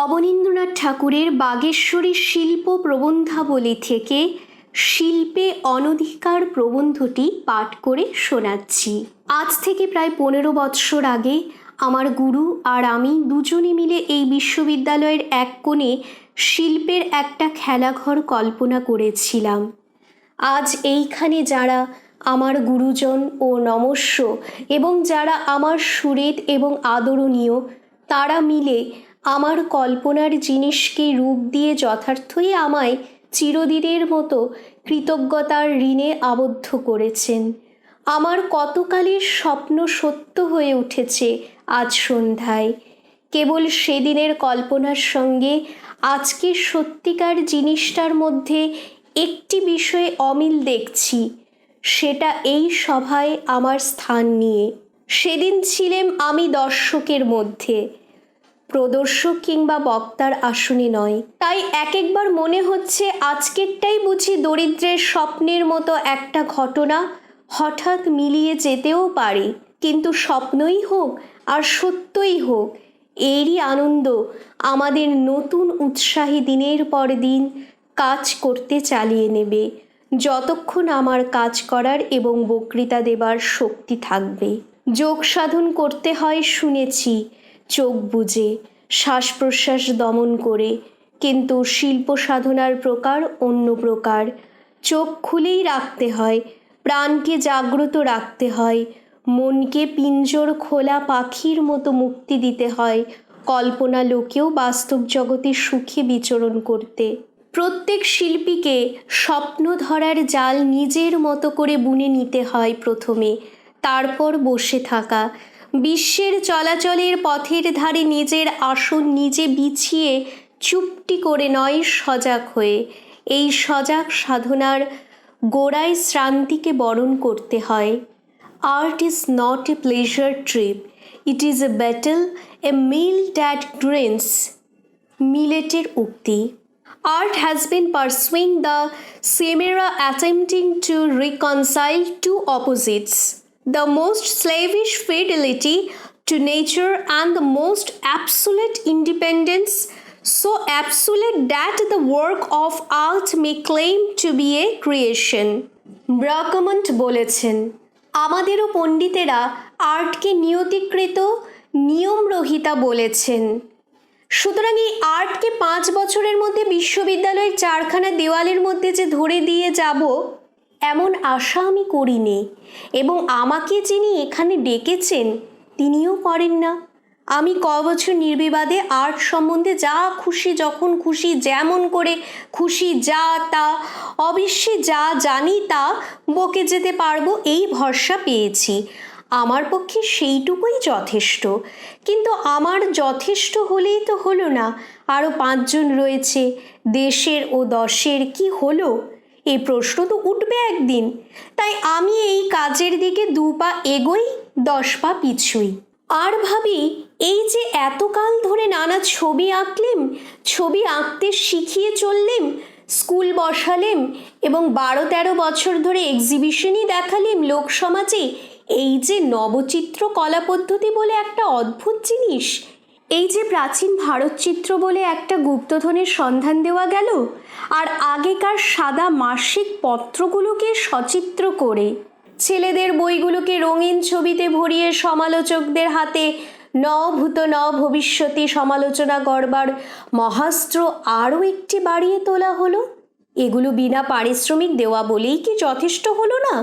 অবনীন্দ্রনাথ ঠাকুরের বাগেশ্বরী শিল্প প্রবন্ধাবলী থেকে শিল্পে অনধিকার প্রবন্ধটি পাঠ করে শোনাচ্ছি। আজ থেকে প্রায় 15 বৎসর আগে আমার গুরু আর আমি দুজনে মিলে এই বিশ্ববিদ্যালয়ের এক কোণে শিল্পের একটা খেলাঘর কল্পনা করেছিলাম। আজ এইখানে যারা আমার গুরুজন ও নমস্য এবং যারা আমার সুরেত এবং আদরণীয়, তারা মিলে আমার কল্পনার জিনিসকে রূপ দিয়ে যথার্থই আমায় চিরদিনের মতো কৃতজ্ঞতার ঋণে আবদ্ধ করেছেন। আমার কতকালের স্বপ্ন সত্য হয়ে উঠেছে আজ সন্ধ্যায়। কেবল সেদিনের কল্পনার সঙ্গে আজকের সত্যিকার জিনিসটার মধ্যে একটি বিষয়ে অমিল দেখছি, সেটা এই সভায় আমার স্থান নিয়ে। সেদিন ছিলাম আমি দর্শকের মধ্যে, প্রদর্শক কিংবা বক্তার আসনে নয়। তাই এক একবার মনে হচ্ছে আজকেরটাই বুঝি দরিদ্রের স্বপ্নের মতো একটা ঘটনা হঠাৎ মিলিয়ে যেতেও পারে। কিন্তু স্বপ্নই হোক আর সত্যই হোক, এরই আনন্দ আমাদের নতুন উৎসাহী দিনের পর দিন কাজ করতে চালিয়ে নেবে, যতক্ষণ আমার কাজ করার এবং বক্তৃতা দেবার শক্তি থাকবে। যোগ সাধন করতে হয় শুনেছি, চোখ বুজে, শ্বাস প্রশ্বাস দমন করে, কিন্তু শিল্প সাধনার প্রকার অন্য প্রকার। চোখ খুলেই রাখতে হয়, প্রাণকে জাগ্রত রাখতে হয়, মনকে পিঞ্জর খোলা পাখির মতো মুক্তি দিতে হয় কল্পনা লোকেও বাস্তব জগতে সুখে বিচরণ করতে। প্রত্যেক শিল্পীকে স্বপ্ন ধরার জাল নিজের মতো করে বুনে নিতে হয় প্রথমে, তারপর বসে থাকা। বিশ্বের চলাচলের পথের ধারে নিজের আসন নিজে বিছিয়ে চুপটি করে নয়, সজাগ হয়ে। এই সজাগ সাধনার গোড়ায় শ্রান্তিকে বরণ করতে হয়। Art is not a pleasure trip, it is a battle, a mill that grinds. মিলেটের উক্তি। Art has been pursuing the chimera, attempting to reconcile two opposites, the most slavish fidelity to nature and the most absolute independence, so absolute that the work of art may claim to be a creation. ব্রাকমন্ট বলেছেন, আমাদেরও পণ্ডিতেরা আর্টকে নিয়তিকৃত নিয়মরহিতা বলেছেন। সুতরাং এই আর্টকে 5 বছরের মধ্যে বিশ্ববিদ্যালয়ের 4খানা দেওয়ালের মধ্যে যে ধরে দিয়ে যাব, এমন আশা আমি করিনি, এবং আমাকে যিনি এখানে ডেকেছেন তিনিও করেন না। আমি বছর নির্বিবাদে আর্ট সম্বন্ধে যা খুশি, যখন খুশি, যেমন করে খুশি, যা তা অবশ্যই যা জানি তা বকে যেতে পারবো, এই ভরসা পেয়েছি। আমার পক্ষে সেইটুকুই যথেষ্ট। কিন্তু আমার যথেষ্ট হলেই তো হলো না, আরও 5 জন রয়েছে, দেশের ও দশের কি হলো, এই প্রশ্ন তো উঠবে একদিন। তাই আমি এই কাজের দিকে 2 পা এগোই, 10 পা পিছুই। আর ভাবি, এই যে এতকাল ধরে নানা ছবি আঁকলেম, ছবি আঁকতে শিখিয়ে চললেম, স্কুল বসালেম এবং 12-13 বছর ধরে এক্সিবিশনই দেখালেম লোকসমাজে, এই যে নবচিত্র কলা পদ্ধতি বলে একটা অদ্ভুত জিনিস, এই যে প্রাচীন ভারত চিত্র বলে একটা গুপ্তধনের সন্ধান দেওয়া গেল, আর আগেকার সাদা মাসিক পত্রগুলোকে সচিত্র করে, ছেলেদের বইগুলোকে রঙিন ছবিতে ভরিয়ে সমালোচকদের হাতে ন ভূত ন ভবিষ্যতে সমালোচনা করবার মহাস্ত্র আরও একটি বাড়িয়ে তোলা হলো। এগুলো বিনা পারিশ্রমিক দেওয়া বলেই কি যথেষ্ট হলো না?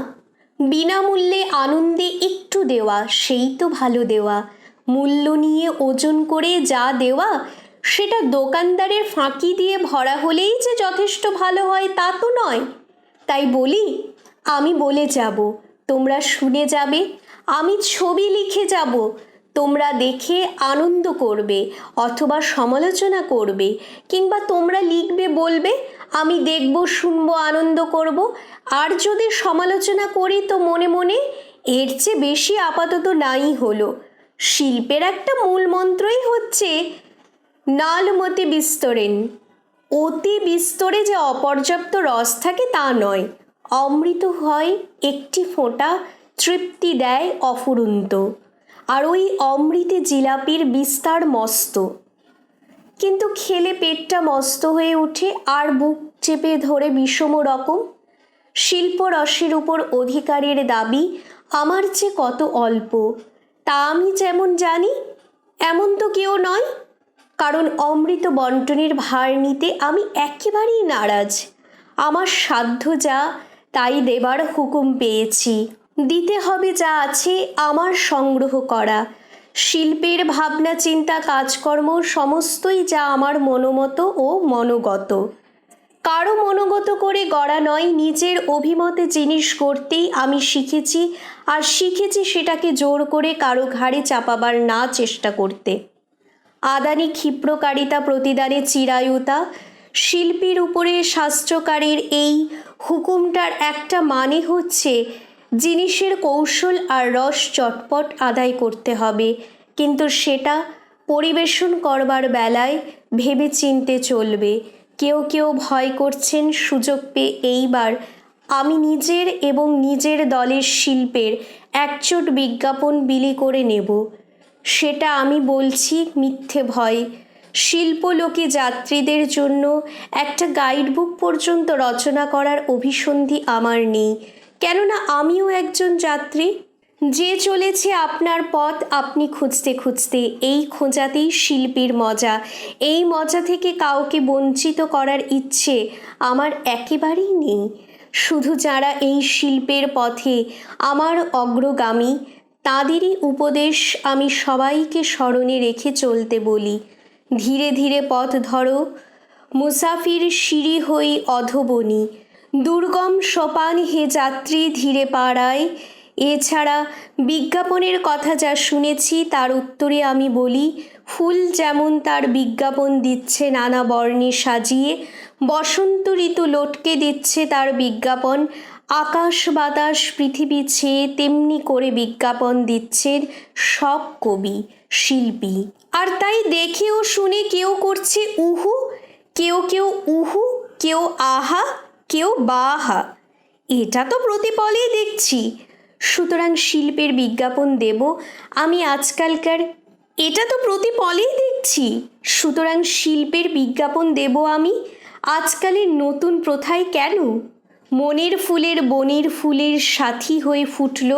বিনামূল্যে আনন্দে একটু দেওয়া, সেই তো ভালো দেওয়া। মূল্য নিয়ে ওজন করে যা দেওয়া, সেটা দোকানদারের ফাঁকি দিয়ে ভরা হলেই যে যথেষ্ট ভালো হয় তা তো নয়। তাই বলি, আমি বলে যাব, তোমরা শুনে যাবে, আমি ছবি লিখে যাব, তোমরা দেখে আনন্দ করবে অথবা সমালোচনা করবে, কিংবা তোমরা লিখবে, বলবে, আমি দেখব, শুনবো, আনন্দ করব। আর যদি সমালোচনা করি তো মনে মনে এর চেয়ে বেশি আপাতত নাই হলো। শিল্পের একটা মূল মন্ত্রই হচ্ছে নালমতি বিস্তরেন। অতি বিস্তরে যে অপর্যাপ্ত রস থাকে তা নয়, অমৃত হয় একটি ফোঁটা, তৃপ্তি দেয় অফুরন্ত। আর ওই অমৃতে জিলাপির বিস্তার মস্ত। কিন্তু খেলে পেটটা মস্ত হয়ে ওঠে আর বুক চেপে ধরে বিষম রকম। শিল্প রসের উপর অধিকারের দাবি আমার যে কত অল্প তা আমি যেমন জানি, এমন তো কেউ নয়। কারণ অমৃত বন্টনের ভার নিতে আমি একেবারেই নারাজ। আমার সাধ্য যা তাই দেবার হুকুম পেয়েছি। দিতে হবে যা আছে আমার সংগ্রহ করা। শিল্পের ভাবনা চিন্তা কাজকর্ম সমস্তই যা আমার মনোমত ও মনোগত। কারো মনোগত করে গড়া নয়, নিজের অভিমতে জিনিস করতেই আমি শিখেছি, আর শিখেছি সেটাকে জোর করে কারো ঘাড়ে চাপাবার না চেষ্টা করতে। আদানি ক্ষিপ্রকারিতা প্রতিদানে চিরায়ুতা শিল্পীর উপরে শাস্ত্রকারের এই হুকুমটার একটা মানে হচ্ছে জিনিসের কৌশল আর রস চটপট আদায় করতে হবে, কিন্তু সেটা পরিবেশন করবার বেলায় ভেবে চিনতে চলবে। কেউ কেউ ভয় করছেন সুযোগ পেয়ে এইবার আমি নিজের এবং নিজের দলের শিল্পের একচোট বিজ্ঞাপন বিলি করে নেব। সেটা আমি বলছি মিথ্যে ভয়। শিল্পলোকে যাত্রীদের জন্য একটা গাইডবুক পর্যন্ত রচনা করার অভিসন্ধি আমার নেই, কেননা আমিও একজন যাত্রী। যে চলেছে আপনার পথ আপনি খুঁজতে খুঁজতে, এই খোঁজাতেই শিল্পীর মজা। এই মজা থেকে কাউকে বঞ্চিত করার ইচ্ছে আমার একেবারেই নেই। শুধু যারা এই শিল্পের পথে আমার অগ্রগামী তাদেরই উপদেশ আমি সবাইকে স্মরণে রেখে চলতে বলি। ধীরে ধীরে পথ ধরো, মুসাফির সিঁড়ি হই অধবনি, দুর্গম সোপান হে যাত্রী ধীরে পাড়ায়। এছাড়া বিজ্ঞাপনের কথা যা শুনেছি তার উত্তরে আমি বলি, ফুল যেমন তার বিজ্ঞাপন দিচ্ছে নানা বর্ণে সাজিয়ে, বসন্ত ঋতু লটকে দিচ্ছে তার বিজ্ঞাপন, আকাশ বাতাস পৃথিবী ছেয়ে তেমনি করে বিজ্ঞাপন দিচ্ছেন সব কবি শিল্পী। আর তাই দেখে ও শুনে কেউ করছে উহু, কেউ কেউ উহু, কেউ আহা, কেউ বাহা। এটা তো প্রতিপলেই দেখছি। সুতরাং শিল্পের বিজ্ঞাপন দেব আমি আজকালকার, এটা তো প্রতিপলেই দেখছি। সুতরাং শিল্পের বিজ্ঞাপন দেব আমি আজকালের নতুন প্রথায় কেন? মনের ফুলের বনের ফুলের সাথী হয়ে ফুটল,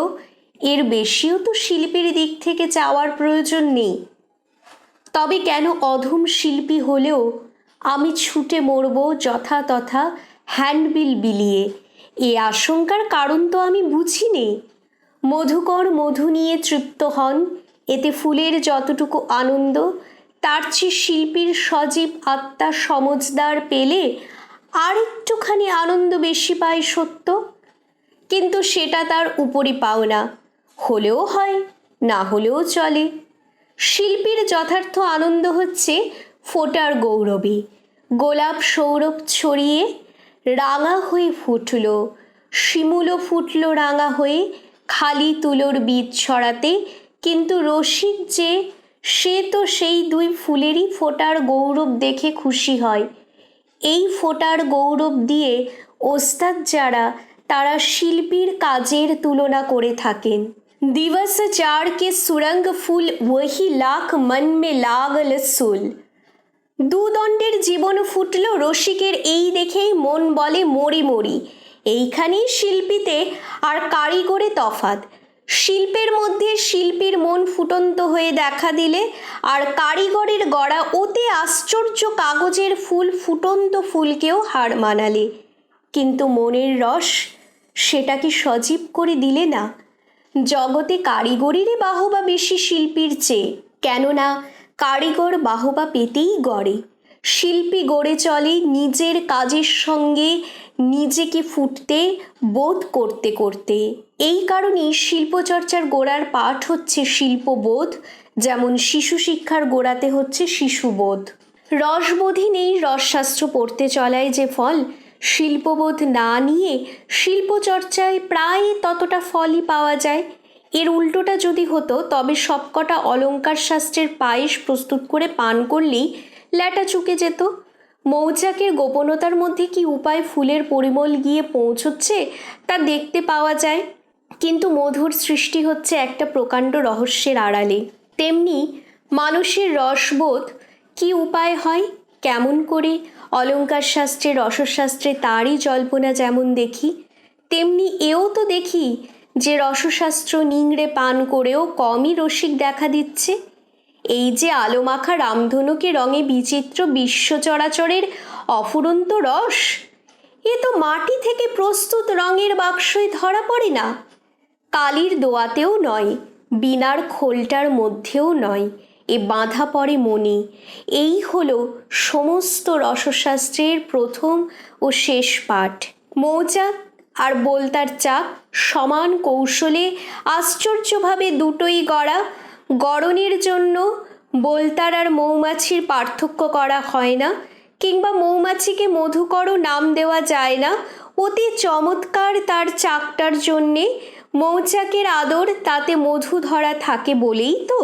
এর বেশিও তো শিল্পের দিক থেকে চাওয়ার প্রয়োজন নেই। তবে কেন অধম শিল্পী হলেও আমি ছুটে মরব যথাতথা হ্যান্ডবিল বিলিয়ে? এ আশঙ্কার কারণ তো আমি বুঝি নে। মধুকর মধু নিয়ে তৃপ্ত হন, এতে ফুলের যতটুকু আনন্দ তার চেয়ে শিল্পীর সজীব আত্মা সমজদার পেলে আর একটুখানি আনন্দ বেশি পায় সত্য, কিন্তু সেটা তার উপরই পাওনা। হলেও হয়, না হলেও চলে। শিল্পীর যথার্থ আনন্দ হচ্ছে ফোটার গৌরবে। গোলাপ সৌরভ ছড়িয়ে রাঙা হয়ে ফুটল, শিমুলও ফুটল রাঙা হয়ে খালি তুলোর বীজ ছড়াতে, কিন্তু রসিক যে সে তো সেই দুই ফুলেরই ফোটার গৌরব দেখে খুশি হয়। এই ফোটার গৌরব দিয়ে ওস্তাদ যারা তারা শিল্পীর কাজের তুলনা করে থাকেন। দিবস চার के सुरंग फूल वही लाख मन में लागल सुल। দুদণ্ডের জীবন ফুটল রসিকের এই দেখেই মন বলে মরি মরি। এইখানেই শিল্পীতে আর কারিগরে তফাৎ। শিল্পের মধ্যে শিল্পীর মন ফুটন্ত হয়ে দেখা দিলে, আর কারিগরের গড়া অতি আশ্চর্য কাগজের ফুল ফুটন্ত ফুলকেও হার মানালে। কিন্তু মনের রস সেটা কি সজীব করে দিলে না? জগতে কারিগরেরই বাহবা বেশি শিল্পীর চেয়ে, কেননা কারিগর বাহবা পেতেই গড়ে। শিল্পী গড়ে চলে নিজের কাজের সঙ্গে নিজেকে ফুটতে বোধ করতে করতে। এই কারণেই শিল্পচর্চার গোড়ার পাঠ হচ্ছে শিল্পবোধ, যেমন শিশু শিক্ষার গোড়াতে হচ্ছে শিশুবোধ। রসবোধই নেই রসশাস্ত্র পড়তে চলায় যে ফল, শিল্পবোধ না নিয়ে শিল্পচর্চায় প্রায় ততটা ফলই পাওয়া যায়। এর উল্টোটা যদি হতো তবে সবকটা অলঙ্কার শাস্ত্রের পায়েস প্রস্তুত করে পান করলেই ল্যাটা চুকে যেত। মৌচাকের গোপনতার মধ্যে কি উপায় ফুলের পরিমল গিয়ে পৌঁছচ্ছে তা দেখতে পাওয়া যায়, কিন্তু মধুর সৃষ্টি হচ্ছে একটা প্রকাণ্ড রহস্যের আড়ালে। তেমনি মানুষের রসবোধ কি উপায় হয়, কেমন করে? অলঙ্কার শাস্ত্রে, রসশাস্ত্রে তারই জল্পনা যেমন দেখি, তেমনি এও তো দেখি যে রসশাস্ত্র নিংড়ে পান করেও কমই রসিক দেখা দিচ্ছে। এই যে আলোমাখা রামধনুকে রঙে বিচিত্র বিশ্ব চরাচরের অফুরন্ত রস, এ তো মাটি থেকে প্রস্তুত রঙের বাক্সই ধরা পড়ে না, কালির দোয়াতেও নয়, বিনার খোলটার মধ্যেও নয়, এ বাঁধা পড়ে মনে। এই হলো সমস্ত রসশাস্ত্রের প্রথম ও শেষ পাঠ। মৌচাক আর বোলতার চাক সমান কৌশলে আশ্চর্যভাবে দুটোই গড়া। গড়নের জন্য বোলতার আর মৌমাছির পার্থক্য করা হয় না, কিংবা মৌমাছিকে মধুকরও নাম দেওয়া যায় না। অতি চমৎকার তার চাকটার জন্যে, মৌচাকের আদর তাতে মধু ধরা থাকে বলেই তো।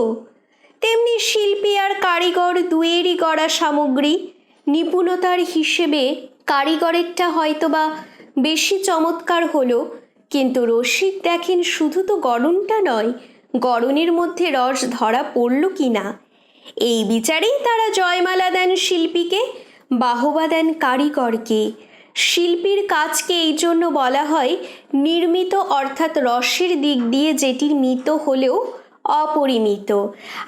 তেমনি শিল্পী আর কারিগর দুয়েরই গড়া সামগ্রী। নিপুণতার হিসেবে কারিগরেরটা হয়তোবা বেশি চমৎকার হলো, কিন্তু রসিক দেখেন শুধু তো গড়নটা নয়, গড়নের মধ্যে রস ধরা পড়ল কি না। এই বিচারেই তারা জয়মালা দেন শিল্পীকে, বাহবা দেন কারিগরকে। শিল্পীর কাজকে এই জন্য বলা হয় নির্মিত, অর্থাৎ রসের দিক দিয়ে যেটির মিত হলেও অপরিমিত।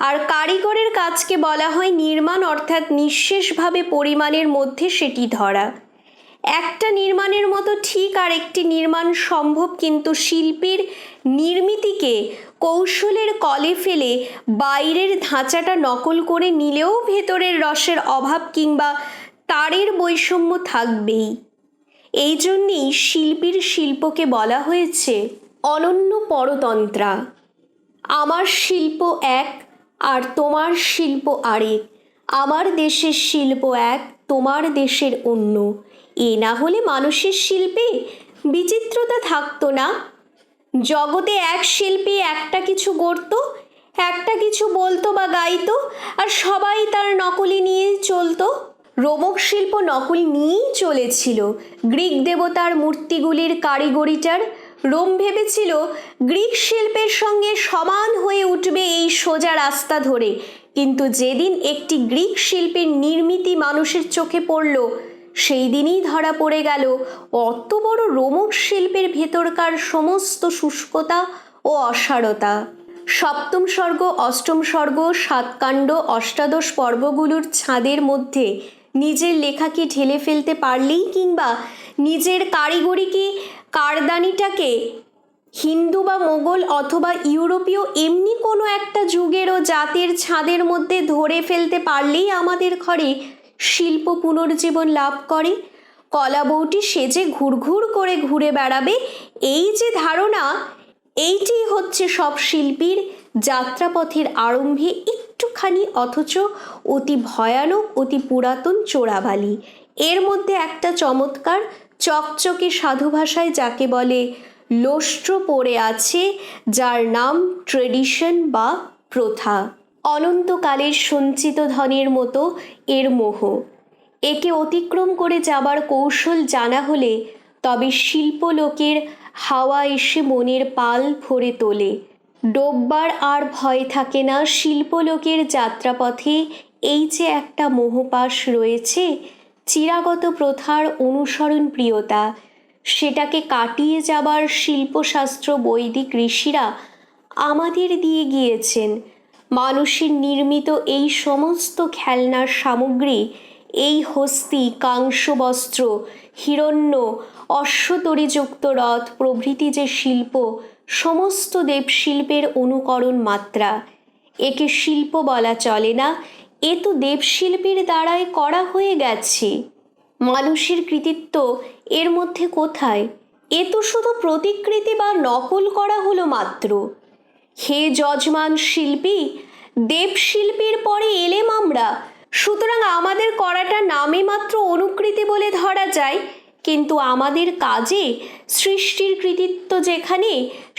আর কারিগরের কাজকে বলা হয় নির্মাণ, অর্থাৎ নিঃশেষভাবে পরিমাণের মধ্যে সেটি ধরা। একটা নির্মাণের মতো ঠিক আর একটি নির্মাণ সম্ভব, কিন্তু শিল্পীর নির্মিতিকে কৌশলের কলে ফেলে বাইরের ধাঁচাটা নকল করে নিলেও ভেতরের রসের অভাব কিংবা তারের বৈষম্য থাকবেই। এই জন্যেই শিল্পীর শিল্পকে বলা হয়েছে অনন্য পরতন্ত্রা। আমার শিল্প এক আর তোমার শিল্প আরেক, আমার দেশের শিল্প এক, তোমার দেশের অন্য। এ না হলে মানুষের শিল্পে বিচিত্রতা থাকতো না। জগতে এক শিল্পী একটা কিছু গড়ত, একটা কিছু বলতো বা গাইতো, আর সবাই তার নকলই নিয়ে চলতো। রোমক শিল্প নকল নিয়েই চলেছিল। গ্রিক দেবতার মূর্তিগুলির কারিগরিটার রোম ভেবেছিল গ্রিক শিল্পের সঙ্গে সমান হয়ে উঠবে এই সোজা রাস্তা ধরে, কিন্তু যেদিন একটি গ্রিক শিল্পের নির্মিতি মানুষের চোখে পড়ল, সেই দিনই ধরা পড়ে গেল অত বড় রোমক শিল্পের ভেতরকার সমস্ত শুষ্কতা ও অসারতা। সপ্তম স্বর্গ, অষ্টম স্বর্গ, সাতকাণ্ড, অষ্টাদশ পর্বগুলোর ছাদের মধ্যে নিজের লেখাকে ঢেলে ফেলতে পারলেই, কিংবা নিজের কারিগরিকে, কারদানিটাকে হিন্দু বা মোগল অথবা ইউরোপীয় এমনি কোনো একটা যুগের ও জাতের ছাদের মধ্যে ধরে ফেলতে পারলেই আমাদের ঘরে শিল্প পুনর্জীবন লাভ করে। কলা বউটি সেজে ঘুরঘুর করে ঘুরে বেড়াবে, এই যে ধারণা, এইটি হচ্ছে সব শিল্পীর যাত্রাপথের আরম্ভে একটুখানি অথচ অতি ভয়ানক, অতি পুরাতন চোরাবালি। এর মধ্যে একটা চমৎকার চকচকে সাধু ভাষায় যাকে বলে লোষ্ট্র পড়ে আছে, যার নাম ট্রেডিশন বা প্রথা। অনন্তকালের সঞ্চিত ধনের মতো এর মোহ। একে অতিক্রম করে যাবার কৌশল জানা হলে তবে শিল্পলোকের হাওয়া এসে মনের পাল ভরে তোলে। ডোববার আর ভয় থাকে না। শিল্পলোকের যাত্রাপথে এই যে একটা মোহপাশ রয়েছে, চিরাগত প্রথার অনুসরণ প্রিয়তা, সেটাকে কাটিয়ে যাবার শিল্পশাস্ত্র বৈদিক ঋষিরা আমাদের দিয়ে গিয়েছেন। মানুষের নির্মিত এই সমস্ত খেলনার সামগ্রী, এই হস্তি, কাংস্যবস্ত্র, হিরণ্য, অশ্বতরীযুক্ত রথ প্রভৃতি যে শিল্প, সমস্ত দেবশিল্পের অনুকরণ মাত্রা। একে শিল্প বলা চলে না, এ তো দেবশিল্পীর দ্বারাই করা হয়ে গেছে। মানুষের কৃতিত্ব এর মধ্যে কোথায়? এ তো শুধু প্রতিকৃতি বা নকল করা হলো মাত্র। হে যজমান শিল্পী, দেবশিল্পীর পরে এলেম আমরা, সুতরাং আমাদের করাটা নামে মাত্র অনুকৃতি বলে ধরা যায়, কিন্তু আমাদের কাজে সৃষ্টির কৃতিত্ব যেখানে,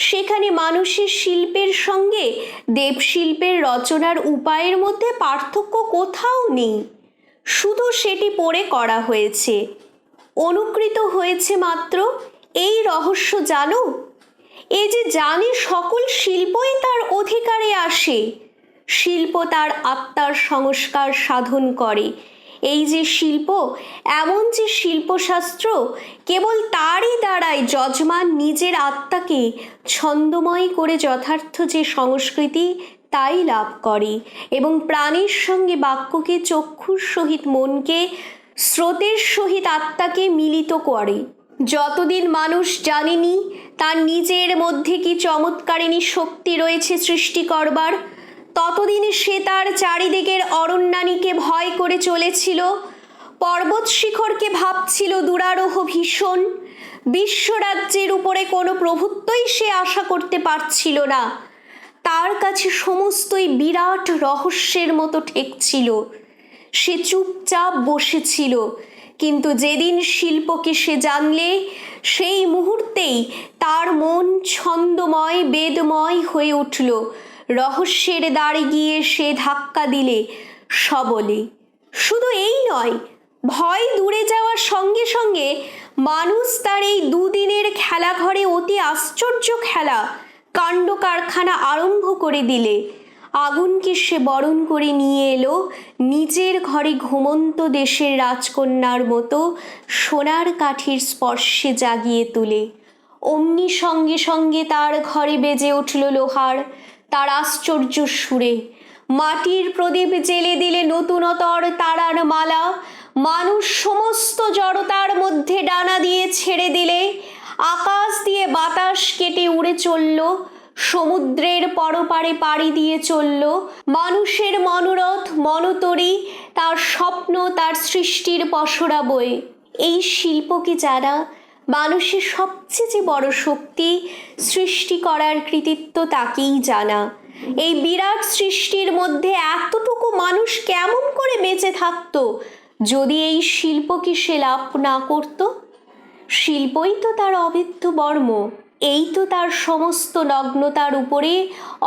সেখানে মানুষের শিল্পের সঙ্গে দেবশিল্পের রচনার উপায়ের মধ্যে পার্থক্য কোথাও নেই। শুধু সেটি পড়ে করা হয়েছে, অনুকৃত হয়েছে মাত্র। এই রহস্য জানো? এ যে জানে সকল শিল্পই তার অধিকারে আসে, শিল্প তার আত্মার সংস্কার সাধন করে। এই যে শিল্প, এমন যে শিল্পশাস্ত্র, কেবল তারই দ্বারাই যজমান নিজের আত্মাকে ছন্দময় করে যথার্থ যে সংস্কৃতি তাই লাভ করে এবং প্রাণের সঙ্গে বাক্যকে, চক্ষুর সহিত মনকে, স্রোতের সহিত আত্মাকে মিলিত করে। যতদিন মানুষ জানেনি তার নিজের মধ্যে কি চমৎকারিণী শক্তি রয়েছে সৃষ্টি করবার, ততদিন সে তার চারিদিকের অরণ্যানীকে ভয় করে চলেছিল, পর্বত শিখরকে ভাবছিল দুরারোহ ভীষণ, বিশ্বরাজ্যের উপরে কোনো প্রভুত্বই সে আশা করতে পারছিল না। তার কাছে সমস্তই বিরাট রহস্যের মতো ঠেকছিল। সে চুপচাপ বসেছিল, কিন্তু যেদিন শিল্পকে সে জানলে, সেই মুহূর্তেই তার মন ছন্দময়, বেদময় হয়ে উঠল। রহস্যের দ্বারে গিয়ে সে ধাক্কা দিলে সবলে। শুধু এই নয়, ভয় দূরে যাওয়ার সঙ্গে সঙ্গে মানুষ তার এই দুদিনের খেলাঘরে অতি আশ্চর্য খেলা কাণ্ড কারখানা আরম্ভ করে দিলে। আগুনকে সে বরণ করে নিয়ে এলো নিজের ঘরে ঘুমন্ত দেশের রাজকন্যার মতো সোনার কাঠির স্পর্শে জাগিয়ে তুলে। অমনি সঙ্গে সঙ্গে তার ঘরে বেজে উঠল লোহার তার আশ্চর্য সুরে। মাটির প্রদীপ জেলে দিলে নতুনতর তারার মালা। মানুষ সমস্ত জড়তার মধ্যে ডানা দিয়ে ছেড়ে দিলে আকাশ দিয়ে বাতাস কেটে উড়ে চলল, সমুদ্রের পরপারে পাড়ি দিয়ে চলল। মানুষের মনোরথ মনতরী, তার স্বপ্ন, তার সৃষ্টির পসরা বয়ে। এই শিল্পকে যারা মানুষের সবচেয়ে যে বড় শক্তি, সৃষ্টি করার কৃতিত্ব তাকেই জানা। এই বিরাট সৃষ্টির মধ্যে এতটুকু মানুষ কেমন করে বেঁচে থাকতো যদি এই শিল্পকে সে লাভ না করত? শিল্পই তো তার অভেদ্য বর্ম, এই তো তার সমস্ত নগ্নতার উপরে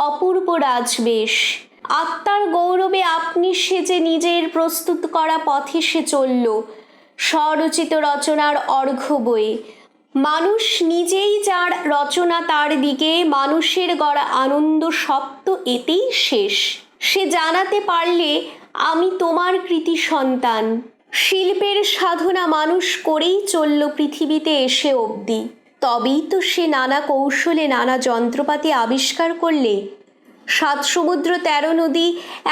অপূর্ব রাজবেশ। আত্মার গৌরবে আপনি সেজে নিজের প্রস্তুত করা পথে সে চলল, স্বরচিত রচনার অর্ঘ্য বয়ে। মানুষ নিজেই যার রচনা, তার দিকে মানুষের গড়া আনন্দ সব তো এতেই শেষ। সে জানাতে পারলে আমি তোমার কৃতি সন্তান। শিল্পের সাধনা মানুষ করেই চলল পৃথিবীতে এসে অবধি। তবেই তো সে নানা কৌশলে নানা যন্ত্রপাতি আবিষ্কার করলে। 7 সমুদ্র 13 নদী,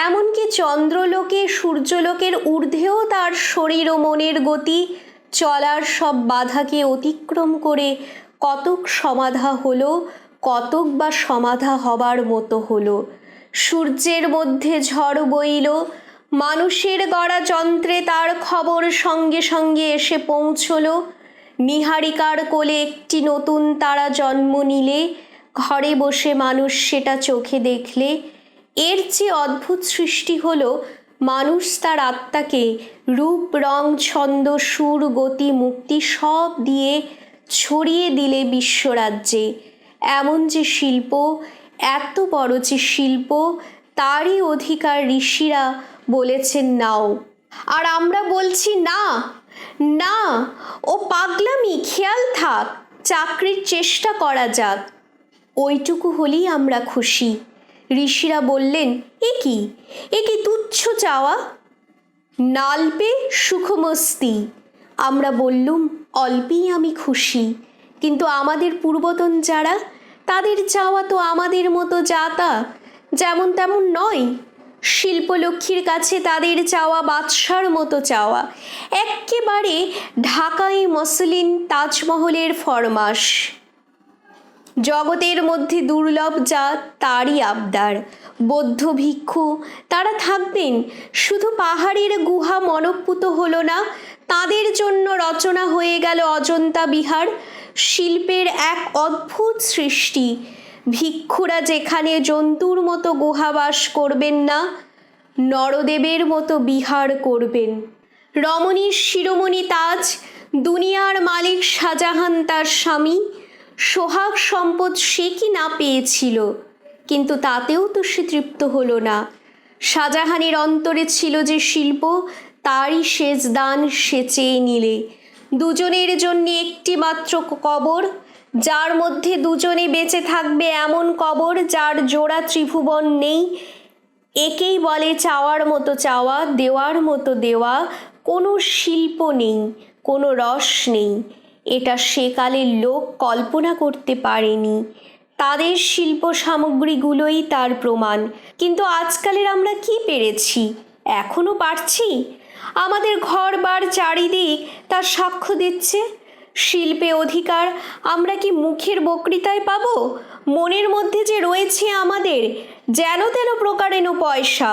এমনকি চন্দ্রলোকে সূর্যলোকের ঊর্ধ্বেও তার শরীর ও মনের গতি চলার সব বাধাকে অতিক্রম করে কতক সমাধা হলো, কতক বা সমাধা হবার মতো হলো। সূর্যের মধ্যে ঝড় বইল, মানুষের গড়া যন্ত্রে তার খবর সঙ্গে সঙ্গে এসে পৌঁছলো। নীহারিকার কোলে একটি নতুন তারা জন্ম নিলে, ঘরে বসে মানুষ সেটা চোখে দেখলে। এর যে অদ্ভুত সৃষ্টি হলো, মানুষ তার আত্মাকে রূপ, রং, ছন্দ, সুর, গতি, মুক্তি সব দিয়ে ছড়িয়ে দিলে বিশ্বরাজ্যে। এমন যে শিল্প, এত বড় যে শিল্প, তারই অধিকার ঋষিরা বলেছেন নাও। আর আমরা বলছি না না, ও পাগলামি, খেয়াল থাক, চাকরির চেষ্টা করা যাক। ওইটুকু হলেই আমরা খুশি। ঋষিরা বললেন, এ কি তুচ্ছ চাওয়া, নালপে সুখমস্তি। আমরা বললুম, অল্পেই আমি খুশি, কিন্তু আমাদের পূর্বতন যারা, তাদের চাওয়া তো আমাদের মতো যাতা যেমন তেমন নয়। শিল্পলক্ষ্মীর কাছে তাদের চাওয়া বাদশার মতো চাওয়া, এক্কেবারে ঢাকাই মসলিন তাজমহলের ফরমাস। জগতের মধ্যে দুর্লভ জাত, তারই আবদার। বৌদ্ধ ভিক্ষু, তারা থাকবেন, শুধু পাহাড়ের গুহা মনঃপুত হলো না, তাদের জন্য রচনা হয়ে গেল অজন্তা বিহার, শিল্পের এক অদ্ভুত সৃষ্টি। ভিক্ষুরা যেখানে জন্তুর মতো গুহাবাস করবেন না, নরদেবের মতো বিহার করবেন। রমণীর শিরোমণি তাজ, দুনিয়ার মালিক শাহজাহান তার স্বামী, সোহাগ সম্পদ সে কি না পেয়েছিল, কিন্তু তাতেও তো সে তৃপ্ত হলো না। শাহজাহানের অন্তরে ছিল যে শিল্প, তারই শেষ দান সে চেয়ে নিলে। দুজনের জন্য একটি মাত্র কবর, যার মধ্যে দুজনে বেঁচে থাকবে, এমন কবর যার জোড়া ত্রিভুবন নেই। একেই বলে চাওয়ার মতো চাওয়া, দেওয়ার মতো দেওয়া। কোনো শিল্প নেই, কোনো রস নেই। এটা সেকালের লোক কল্পনা করতে পারেনি। তাদের শিল্প সামগ্রীগুলোই তার প্রমাণ। কিন্তু আজকালের আমরা কি পেরেছি? এখনও পারছি? আমাদের ঘর বার চারিদিক তার সাক্ষ্য দিচ্ছে। শিল্পে অধিকার আমরা কি মুখের বক্তৃতায় পাবো? মনের মধ্যে যে রয়েছে আমাদের যেন তেন প্রকারেণ পয়সা,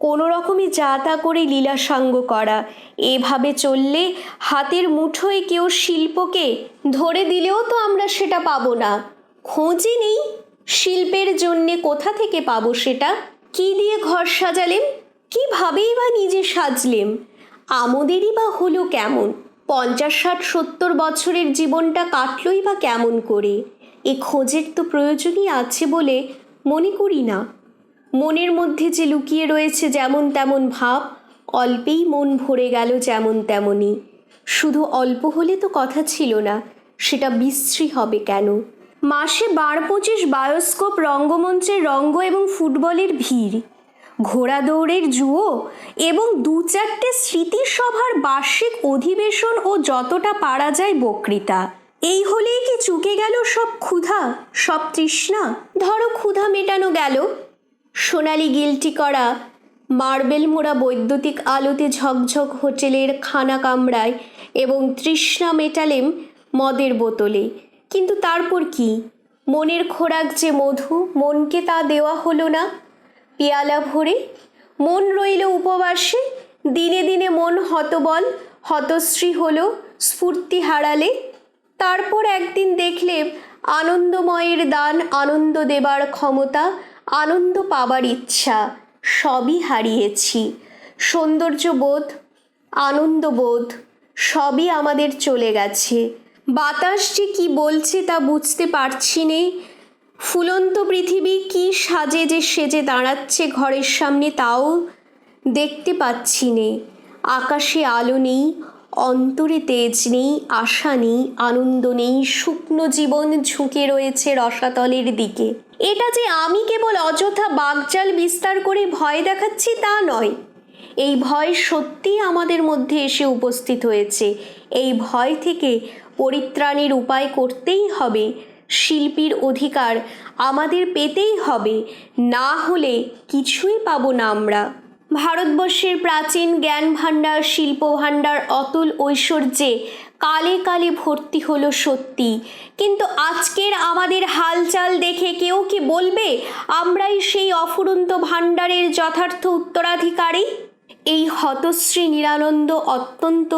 কোনো রকমই যা তা করে লীলাসাঙ্গ করা। এভাবে চললে হাতের মুঠোয় কেউ শিল্পকে ধরে দিলেও তো আমরা সেটা পাবো না। খোঁজই নেই শিল্পের জন্যে। কোথা থেকে পাবো সেটা? কি দিয়ে ঘর সাজালেম? কীভাবেই বা নিজে সাজলেম? আমাদেরই বা হলো কেমন? 50, 60, 70 বছরের জীবনটা কাটলই বা কেমন করে? এ খোঁজের তো প্রয়োজনই আছে বলে মনে করি না। মনের মধ্যে যে লুকিয়ে রয়েছে যেমন তেমন ভাব, অল্পেই মন ভরে গেল যেমন তেমনই। শুধু অল্প হলে তো কথা ছিল না, সেটা বিশ্রী হবে কেন? মাসে 12-25 বায়োস্কোপ, রঙ্গমঞ্চের রঙ্গ এবং ফুটবলের ভিড়, ঘোড়া দৌড়ের জুয়ো এবং 2-4টে স্মৃতিসভার বার্ষিক অধিবেশন ও যতটা পারা যায় বক্তৃতা। এই হলেই কি চুকে গেল সব ক্ষুধা, সব তৃষ্ণা? ধরো ক্ষুধা মেটানো গেল, সোনালি গিলটি করা মার্বেল মোড়া বৈদ্যুতিক আলোতে ঝকঝক হোটেলের খানা কামরায়, এবং তৃষ্ণা মেটালেম মদের বোতলে। কিন্তু তারপর কি? মনের খোরাক যে মধু, মনকে তা দেওয়া হলো না। পেয়ালা ভরে মন রইল উপবাসে। দিনে দিনে মন হতবল, হতশ্রী হলো, স্ফূর্তি হারালে। তারপর একদিন দেখলে আনন্দময়ের দান, আনন্দ দেবার ক্ষমতা, আনন্দ পাবার ইচ্ছা সবই হারিয়েছি। সৌন্দর্যবোধ, আনন্দবোধ সবই আমাদের চলে গেছে। বাতাস যে কি বলছে তা বুঝতে পারছি নে। ফুলন্ত পৃথিবী কি সাজে যে সেজে দাঁড়াচ্ছে ঘরের সামনে তাও দেখতে পাচ্ছি নে। আকাশে আলো নেই, অন্তরে তেজ নেই, আশা নেই, আনন্দ নেই। শুকনো জীবন ঝুঁকে রয়েছে রসাতলের দিকে। এটা যে আমি কেবল অযথা বাকজাল বিস্তার করে ভয় দেখাচ্ছি তা নয়। এই ভয় সত্যিই আমাদের মধ্যে এসে উপস্থিত হয়েছে। এই ভয় থেকে পরিত্রাণের উপায় করতেই হবে। শিল্পীর অধিকার আমাদের পেতেই হবে, না হলে কিছুই পাবো না আমরা। ভারতবর্ষের প্রাচীন জ্ঞান ভাণ্ডার, শিল্প ভাণ্ডার, অতুল ঐশ্বর্যে কালে কালে ভর্তি হলো সত্যি। কিন্তু আজকের আমাদের হালচাল দেখে কেউ কি বলবে আমরাই সেই অফুরন্ত ভাণ্ডারের যথার্থ উত্তরাধিকারী? এই হতশ্রী নিরানন্দ অত্যন্ত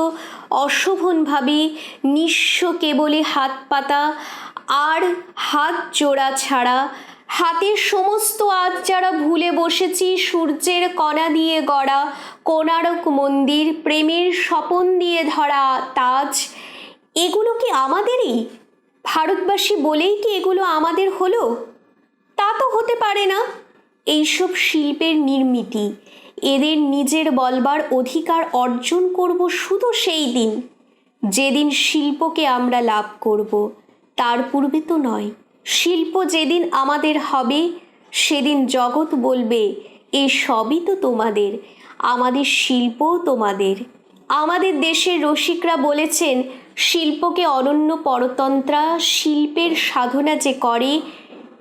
অশোভনভাবে নিঃস্ব কেবলে হাত পাতা আর হাত জোড়া ছাড়া। হাতের সমস্ত আজ যারা ভুলে বসেছি সূর্যের কণা দিয়ে গড়া কোণারক মন্দির, প্রেমের স্বপন দিয়ে ধরা তাজ, এগুলো কি আমাদেরই? ভারতবাসী বলেই কি এগুলো আমাদের হলো? তা তো হতে পারে না। এইসব শিল্পের নির্মিতি, এদের নিজের বলবার অধিকার অর্জন করব শুধু সেই দিন যেদিন শিল্পকে আমরা লাভ করব, তার পূর্বে তো নয়। শিল্প যেদিন আমাদের হবে সেদিন জগৎ বলবে এ সবই তো তোমাদের, আমাদের শিল্পও তোমাদের। আমাদের দেশের রসিকরা বলেছেন শিল্পকে অনন্য পরতন্ত্রা। শিল্পের সাধনা যে করে,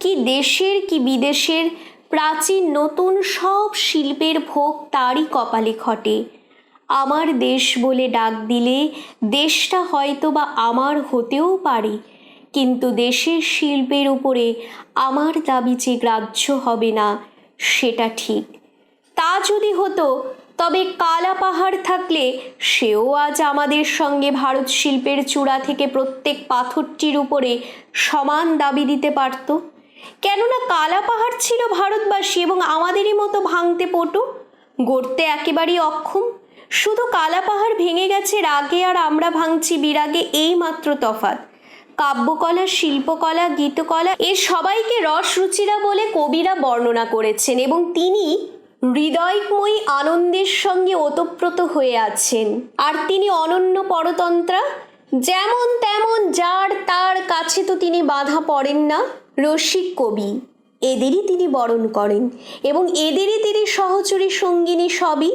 কি দেশের কি বিদেশের প্রাচীন নতুন সব শিল্পের ভোগ তারই কপালে ঘটে। আমার দেশ বলে ডাক দিলে দেশটা হয়তো বা আমার হতেও পারে, কিন্তু দেশের শিল্পের উপরে আমার দাবি যে গ্রাহ্য হবে না সেটা ঠিক। তা যদি হতো তবে কালা পাহাড় থাকলে সেও আজ আমাদের সঙ্গে ভারত শিল্পের চূড়া থেকে প্রত্যেক পাথরটির উপরে সমান দাবি দিতে পারত। কেননা কালা পাহাড় ছিল ভারতবাসী এবং আমাদেরই মতো ভাঙতে পটু, গড়তে একেবারেই অক্ষম। শুধু কালা পাহাড় ভেঙে গেছে রাগে আর আমরা ভাঙছি বিরাগে, এই মাত্র তফাৎ। কাব্যকলা, শিল্পকলা, গীতকলা এ সবাইকে রসরুচিরা বলে কবিরা বর্ণনা করেছেন এবং তিনি হৃদয়ময়ী আনন্দের সঙ্গে ওতপ্রোত হয়ে আছেন। আর তিনি অনন্য পরতন্ত্রা, যেমন তেমন যার তার কাছে তো তিনি বাধা পড়েন না। রসিক কবি, এদেরই তিনি বরণ করেন এবং এদেরই তিনি সহচরী সঙ্গিনী সবই।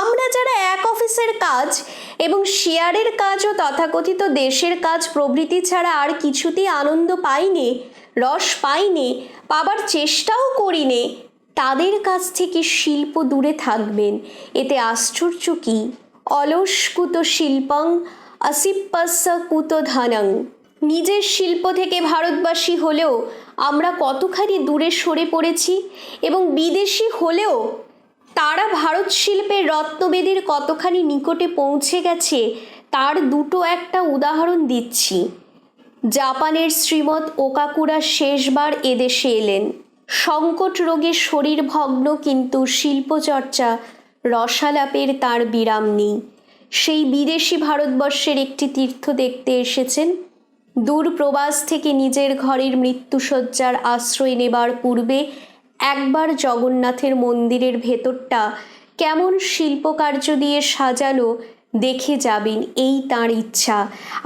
আমরা যারা এক অফিসের কাজ এবং শেয়ারের কাজ ও তথাকথিত দেশের কাজ প্রভৃতি ছাড়া আর কিছুতেই আনন্দ পাইনে, রস পাইনে, পাবার চেষ্টাও করিনে, তাদের কাছ থেকে শিল্প দূরে থাকবেন, এতে আশ্চর্য কি? অলস কুত শিল্পং আসিপ্পাস্য কুত ধনং। নিজের শিল্প থেকে ভারতবাসী হলেও আমরা কতখানি দূরে সরে পড়েছি এবং বিদেশি হলেও তারা ভারত শিল্পের রত্নবেদীর কতখানি নিকটে পৌঁছে গেছে তার দুটো একটা উদাহরণ দিচ্ছি। জাপানের শ্রীমৎ ওকাকুরা শেষবার এদেশে এলেন। সংকট রোগে শরীর ভগ্ন, কিন্তু শিল্পচর্চা রসালাপের তার বিরাম নেই। সেই বিদেশি ভারতবর্ষের একটি তীর্থ দেখতে এসেছেন। দূর প্রবাস থেকে নিজের ঘরের মৃত্যুশয্যার আশ্রয় নেবার পূর্বে একবার জগন্নাথের মন্দিরের ভেতরটা কেমন শিল্পকার্য দিয়ে সাজানো দেখে যাবেন, এই তাঁর ইচ্ছা।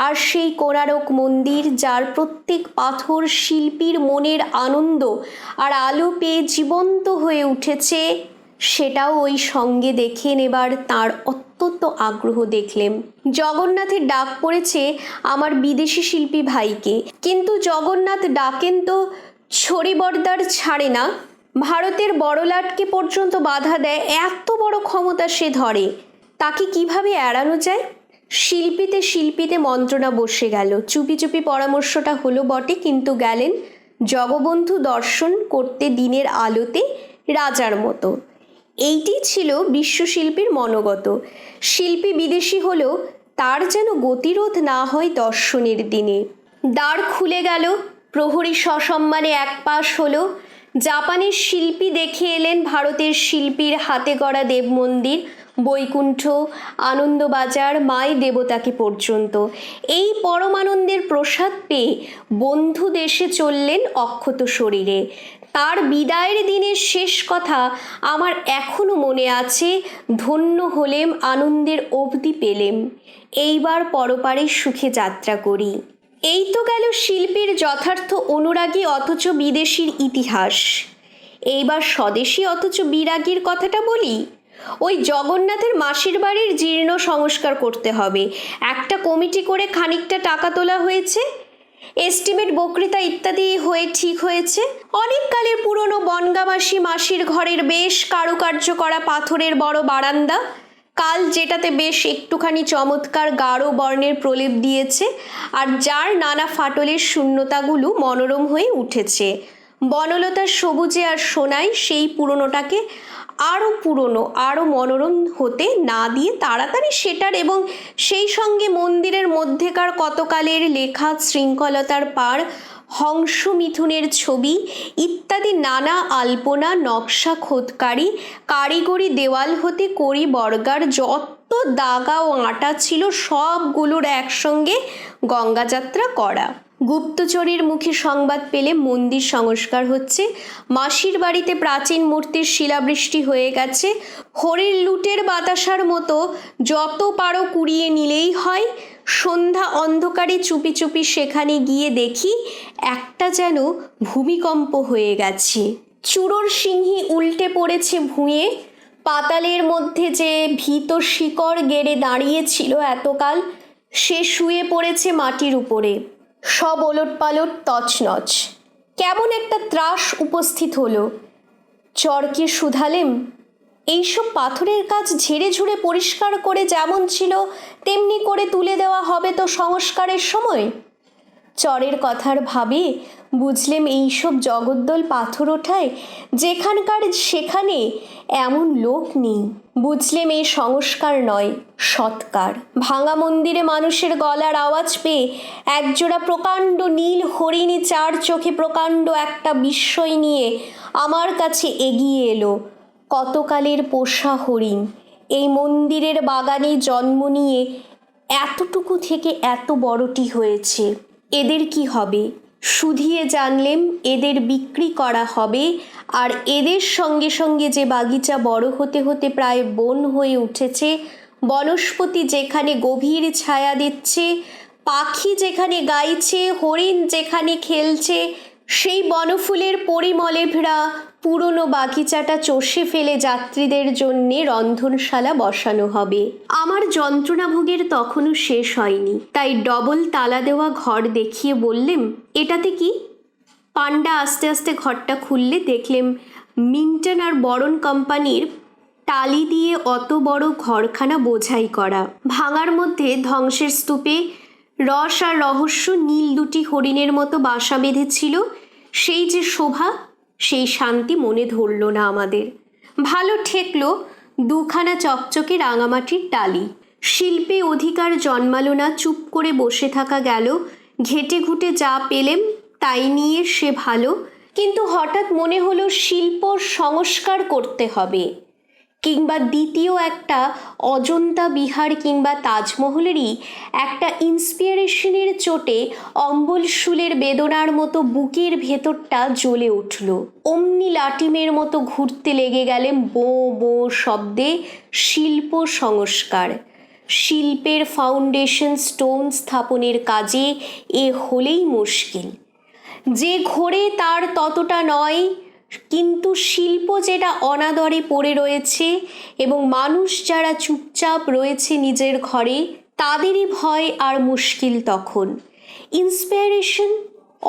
আর সেই কোণারক মন্দির, যার প্রত্যেক পাথর শিল্পীর মনের আনন্দ আর আলো পেয়ে জীবন্ত হয়ে উঠেছে, সেটাও ওই সঙ্গে দেখে নেবার তাঁর অত্যন্ত আগ্রহ দেখলেন। জগন্নাথের ডাক পড়েছে আমার বিদেশি শিল্পী ভাইকে, কিন্তু জগন্নাথ ডাকেন তো ছড়িবর্দার ছাড়ে না, ভারতের বড়লাটকে পর্যন্ত বাধা দেয়। এত বড় ক্ষমতা সে ধরে, তাকে কিভাবে এড়ানো যায়? শিল্পীতে মন্ত্রণা বসে গেল। চুপি চুপি পরামর্শটা হলো বটে, কিন্তু গেলেন জগবন্ধু দর্শন করতে দিনের আলোতে রাজার মতো। এইটি ছিল বিশ্বশিল্পীর মনোগত। শিল্পী বিদেশি হলেও তার যেন গতিরোধ না হয় দর্শনের দিনে। দ্বার খুলে গেল, প্রহরী সসম্মানে এক পাশ হলো। জাপানের শিল্পী দেখে এলেন ভারতের শিল্পীর হাতে গড়া দেব মন্দির, বৈকুণ্ঠ, আনন্দবাজার, মায় দেবতাকে পর্যন্ত। এই পরমানন্দের প্রসাদ পেয়ে বন্ধু দেশে চললেন অক্ষত শরীরে। তার বিদায়ের দিনের শেষ কথা আমার এখনো মনে আছে, ধন্য হলেম, আনন্দের অবধি পেলেম, এইবার পরপারে সুখে যাত্রা করি। এই তো গেল শিল্পীর যথার্থ অনুরাগী অথচ বিদেশির ইতিহাস। এইবার স্বদেশী অথচ বিরাগীর কথাটা বলি। ওই জগন্নাথের মাসির বাড়ির জীর্ণ সংস্কার করতে হবে। একটা কমিটি করে খানিকটা টাকা তোলা হয়েছে, এস্টিমেট, বক্তৃতা ইত্যাদি হয়ে ঠিক হয়েছে। অনেক কালের পুরনো বনগাঁবাসী মাসির ঘরের বেশ কারুকার্য করা পাথরের বড় বারান্দা, কাল যেটাতে বেশ একটুখানি চমৎকার গাঢ় বর্ণের প্রলেপ দিয়েছে আর যার নানা ফাটলের শূন্যতাগুলো মনোরম হয়ে উঠেছে। বনলতার সবুজে আর সোনায় সেই পুরনোটাকে আরও পুরনো, আরও মনোরম হতে না দিয়ে তাড়াতাড়ি সেটার এবং সেই সঙ্গে মন্দিরের মধ্যেকার কতকালের লেখা শৃঙ্খলতার পার, হংস মিথুনের ছবি ইত্যাদি নানা আলপনা, নকশা, খোদকারি, কারিগরি দেওয়াল হতে কড়ি বর্গার যত দাগা ও আটা ছিল সবগুলোর একসঙ্গে গঙ্গাযাত্রা করা। গুপ্তচরের মুখে সংবাদ পেলে মন্দির সংস্কার হচ্ছে, মাসির বাড়িতে প্রাচীন মূর্তির শিলাবৃষ্টি হয়ে গেছে। হরির লুটের বাতাসার মতো যত পারো কুড়িয়ে নিলেই হয়। সন্ধ্যা অন্ধকারে চুপি চুপি সেখানে গিয়ে দেখি একটা যেন ভূমিকম্প হয়ে গেছে। চূড়োর সিংহী উল্টে পড়েছে ভুঁয়ে। পাতালের মধ্যে যে ভীত শিকড় গেড়ে দাঁড়িয়েছিল এতকাল, সে শুয়ে পড়েছে মাটির উপরে, সব ওলটপালট, তছনছ। কেমন একটা ত্রাস উপস্থিত হলো। চরকে শুধালেম, এইসব পাথরের কাজ ঝেড়ে ঝুড়ে পরিষ্কার করে যেমন ছিল তেমনি করে তুলে দেওয়া হবে তো সংস্কারের সময়? চরের কথার ভাবে বুঝলেম এইসব জগদ্দল পাথর ওঠায় যেখানকার সেখানে এমন লোক নেই। বুঝলেম এই সংস্কার নয়, সৎকার। ভাঙা মন্দিরে মানুষের গলার আওয়াজ পেয়ে একজোড়া প্রকাণ্ড নীল হরিণী চার চোখে প্রকাণ্ড একটা বিস্ময় নিয়ে আমার কাছে এগিয়ে এলো। কতকালের পোষা হরিণ এই মন্দিরের বাগানে জন্ম নিয়ে এতটুকু থেকে এত বড়টি হয়েছে। এদের কি হবে? শুধিয়ে জানলেম এদের বিক্রি করা হবে, আর এদের সঙ্গে সঙ্গে যে বাগিচা বড় হতে হতে প্রায় বন হয়ে উঠেছে, বনস্পতি যেখানে গভীর ছায়া দিচ্ছে, পাখি যেখানে গাইছে, হরিণ যেখানে খেলছে, সেই বনফুলের পরিমলে ভেড়া পুরনো বাগিচাটা চষে ফেলে যাত্রীদের জন্যে রন্ধনশালা বসানো হবে। আমার যন্ত্রণাভোগের তখনও শেষ হয়নি, তাই ডবল তালা দেওয়া ঘর দেখিয়ে বললেম, এটাতে কি? পান্ডা আস্তে আস্তে ঘরটা খুললে দেখলেম মিন্টন আর বরণ কোম্পানির টালি দিয়ে অত বড় ঘরখানা বোঝাই করা। ভাঙার মধ্যে ধ্বংসের স্তূপে রস আর রহস্য নীল দুটি হরিণের মতো বাসা বেঁধেছিল। সেই যে শোভা, সেই শান্তি মনে ধরল না আমাদের। ভালো ঠেকলো দুখানা চকচকে রাঙামাটির টালি। শিল্পে অধিকার জন্মালো না, চুপ করে বসে থাকা গেল। ঘেটে ঘুটে যা পেলেম তাই নিয়ে সে ভালো। কিন্তু হঠাৎ মনে হলো শিল্প সংস্কার করতে হবে, কিংবা দ্বিতীয় একটা অজন্তা বিহার কিংবা তাজমহলেরই একটা ইন্সপিরেশনের চোটে অম্বলশুলের বেদনার মতো বুকের ভেতরটা জ্বলে উঠল। অমনি লাটিমের মতো ঘুরতে লেগে গেলেন বো বো শব্দে শিল্প সংস্কার। শিল্পের ফাউন্ডেশন স্টোন স্থাপনের কাজে এ হলেই মুশকিল। যে ঘোরে তার ততটা নয়, কিন্তু শিল্প যেটা অনাদরে পড়ে রয়েছে এবং মানুষ যারা চুপচাপ রয়েছে নিজের ঘরে, তাদেরই ভয় আর মুশকিল তখন। ইন্সপিরেশন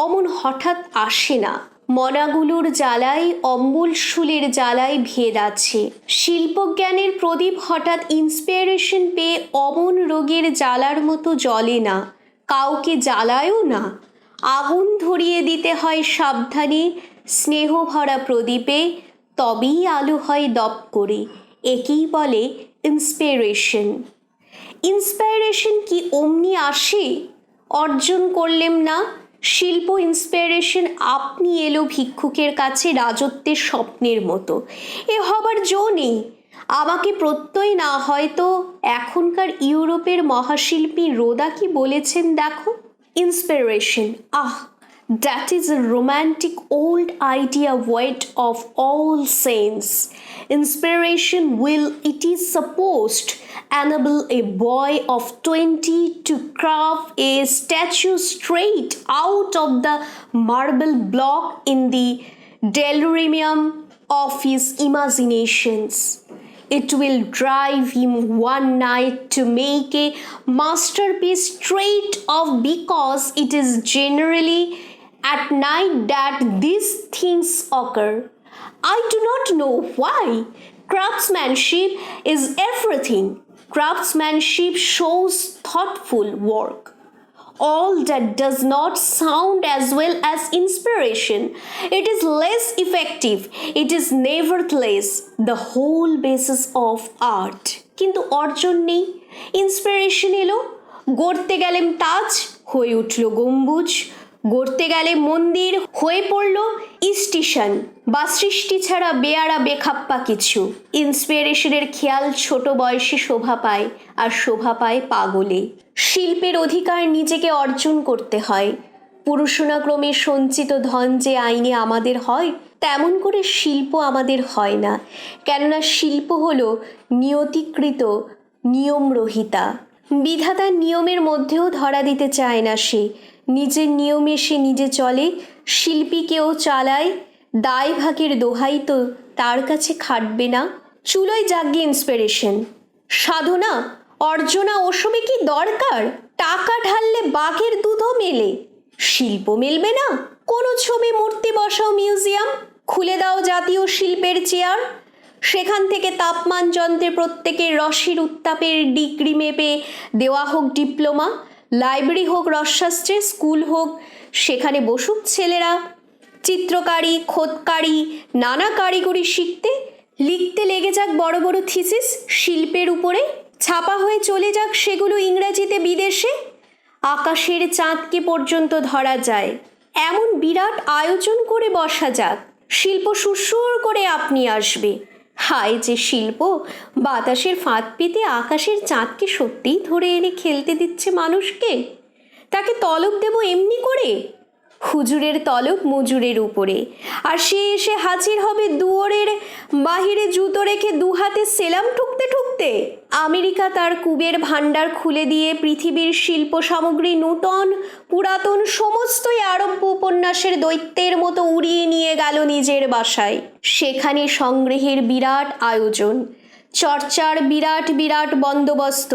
অমন হঠাৎ আসে না। মনাগুলোর জ্বালায়, অম্বলশুলের জ্বালায় ভেদ আছে। শিল্পজ্ঞানের প্রদীপ হঠাৎ ইন্সপিরেশন পেয়ে অমন রোগের জ্বালার মতো জ্বলে না, কাউকে জ্বালায়ও না। আগুন ধরিয়ে দিতে হয় সাবধানে স্নেহ ভরা প্রদীপে, তবেই আলো হয় দপ করে। একেই বলে ইন্সপিরেশন। ইন্সপিরেশন কি অমনি আসে? অর্জন করলেম না। শিল্প ইন্সপিরেশন আপনি এলো ভিক্ষুকের কাছে রাজত্বের স্বপ্নের মতো। এ হবার জো নেই। আমাকে প্রত্যয় না হয়তো এখনকার ইউরোপের মহাশিল্পী রোদা কি বলেছেন দেখো, inspiration, that is a romantic old idea void of all sense. Inspiration will, it is supposed, enable a boy of 20 to carve a statue straight out of the marble block in the delirium of his imaginations. It will drive him one night to make a masterpiece straight off, because it is generally at night that these things occur. I do not know why. Craftsmanship is everything. Craftsmanship shows thoughtful work. All that does not sound as well as inspiration. It is less effective. It is nevertheless the whole basis of art. কিন্তু অর্জন নেই। Inspiration এলো, গড়তে গেলেম তাজ, হয়ে উঠল গম্বুজ। গড়তে গেলে মন্দির, হয়ে পড়ল স্টেশন। বা সৃষ্টি ছাড়া বেয়ারা বেখাপ্পা কিছু। ইন্সপিরেশনের খেয়াল ছোট বয়সে শোভা পায়, আর শোভা পায় পাগলে। শিল্পের অধিকার নিজেকে অর্জন করতে হয়। পুরুষনাক্রমে সঞ্চিত ধন যে আইনে আমাদের হয়, তেমন করে শিল্প আমাদের হয় না। কেননা শিল্প হলো নিয়তিকৃত, নিয়মরহিতা। বিধাতার নিয়মের মধ্যেও ধরা দিতে চায় না সে। নিজের নিয়মে সে নিজে চলে, শিল্পীকেও চালায়। দায় ভাগের দোহাই তো তার কাছে খাটবে না। চুলোয় জাগিয়ে ইন্সপিরেশন। সাধনা, অর্জনা ওসবে কি দরকার? টাকা ঢাললে বাঘের দুধও মেলে, শিল্প মেলবে না? কোনো ছবি মূর্তি বসাও মিউজিয়াম, খুলে দাও জাতীয় শিল্পের চেয়ার। সেখান থেকে তাপমান যন্ত্রে প্রত্যেকের রসের উত্তাপের ডিগ্রি মেপে দেওয়া হোক ডিপ্লোমা। লাইব্রেরি হোক রসশাস্ত্রের স্কুল হোক, সেখানে বসুক ছেলেরা চিত্রকারি, খোদকারি, নানা কারিগরি শিখতে। লিখতে লেগে যাক বড় বড় থিসিস শিল্পের উপরে, ছাপা হয়ে চলে যাক সেগুলো ইংরেজিতে বিদেশে। আকাশের চাঁদকে পর্যন্ত ধরা যায় এমন বিরাট আয়োজন করে বসা যাক। শিল্প সুরসুর করে আপনি আসবে। হায় যে শিল্প, বাতাসের ফাঁদ পেতে আকাশের চাঁদকে সত্যিই ধরে এনে খেলতে দিচ্ছে মানুষকে। তাকে তলব দেব এমনি করে? হুজুরের তলব মজুরের উপরে, আর সে এসে হাজির হবে দুয়ারের বাহিরে জুতো রেখে দুহাতে সেলাম ঠুকতে ঠুকতে। আমেরিকা তার কুবের ভাণ্ডার খুলে দিয়ে পৃথিবীর শিল্প সামগ্রী নূতন পুরাতন সমস্তই আরব্য উপন্যাসের দৈত্যের মতো উড়িয়ে নিয়ে গেল নিজের বাসায়। সেখানে সংগ্রহের বিরাট আয়োজন, চর্চার বিরাট বিরাট বন্দোবস্ত,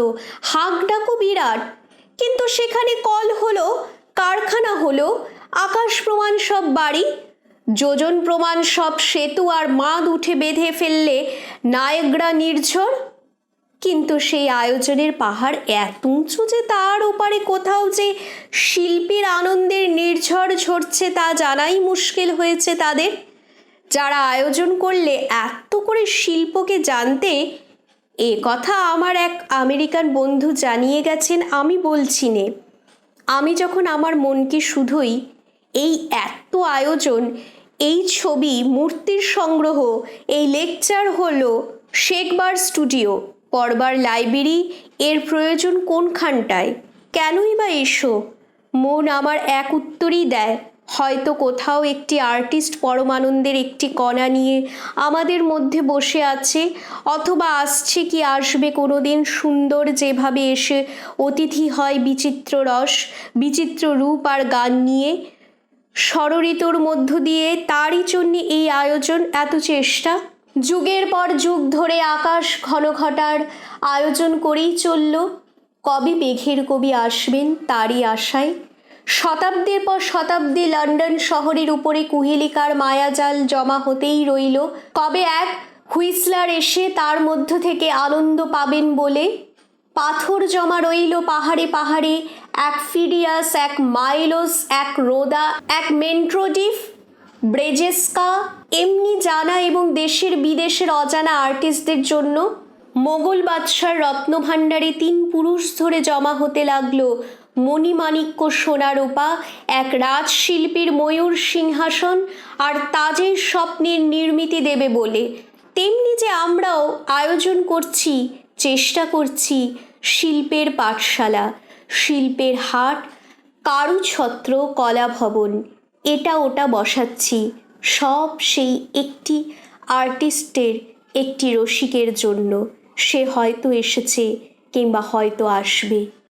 হাঁক ডাকও বিরাট। কিন্তু সেখানে কল হলো, কারখানা হলো, আকাশ প্রমাণ সব বাড়ি, যোজন প্রমাণ সব সেতু আর মাদ উঠে বেঁধে ফেললে নায়গ্রা নির্ঝর। কিন্তু সেই আয়োজনের পাহাড় এত উঁচু যে তার ওপারে কোথাও যে শিল্পীর আনন্দের নির্ঝর ঝরছে তা জানাই মুশকিল হয়েছে তাদের। যারা আয়োজন করলে এত করে শিল্পকে জানতে, এ কথা আমার এক আমেরিকান বন্ধু জানিয়ে গেছেন। আমি বলছি নে, আমি যখন আমার মনকে শুধুই এই এত আয়োজন, এই ছবি, মূর্তির সংগ্রহ, এই লেকচার হলো, শেখবার স্টুডিও, পড়বার লাইব্রেরি, এর প্রয়োজন কোনখানটায়, কেনই বা এসো, মন আমার এক উত্তরই দেয়, হয়তো কোথাও একটি আর্টিস্ট পরমানন্দের একটি কণা নিয়ে আমাদের মধ্যে বসে আছে, অথবা আসছে কি আসবে কোনোদিন সুন্দর যেভাবে এসে অতিথি হয় বিচিত্র রস, বিচিত্র রূপ আর গান নিয়ে। ষড়ঋতুর মধ্য দিয়ে তারই জন্য এই আয়োজন, এত চেষ্টা। যুগের পর যুগ ধরে আকাশ ঘন ঘটার আয়োজন করেই চলল। কবে মেঘের কবি আসবেন তারই আশায়। শতাব্দীর পর শতাব্দী লন্ডন শহরের উপরে কুহেলিকার মায়াজাল জমা হতেই রইল। কবে এক হুইসলার এসে তার মধ্য থেকে আনন্দ পাবেন বলে। পাথর জমা রইল পাহাড়ে পাহাড়ে, এক ফিডিয়াস, এক মাইলোস, এক রোদা, এক মেন্ট্রোডিফ, ব্রেজেস্কা, এমনি জানা এবং দেশের বিদেশের অজানা আর্টিস্টদের জন্য। মোগল বাদশার রত্নভাণ্ডারে 3 পুরুষ ধরে জমা হতে লাগলো মণিমাণিক্য সোনারূপা, এক রাজশিল্পীর ময়ূর সিংহাসন আর তাজের স্বপ্নের নির্মিতি দেবে বলে। তেমনি যে আমরাও আয়োজন করছি, চেষ্টা করছি শিল্পের পাঠশালা, শিল্পের হাট, কারুছত্র, কলাভবন, এটা ওটা বসাচ্ছি, সব সেই একটি আর্টিস্টের, একটি রসিকের জন্য। সে হয়তো এসেছে কিংবা হয়তো আসবে।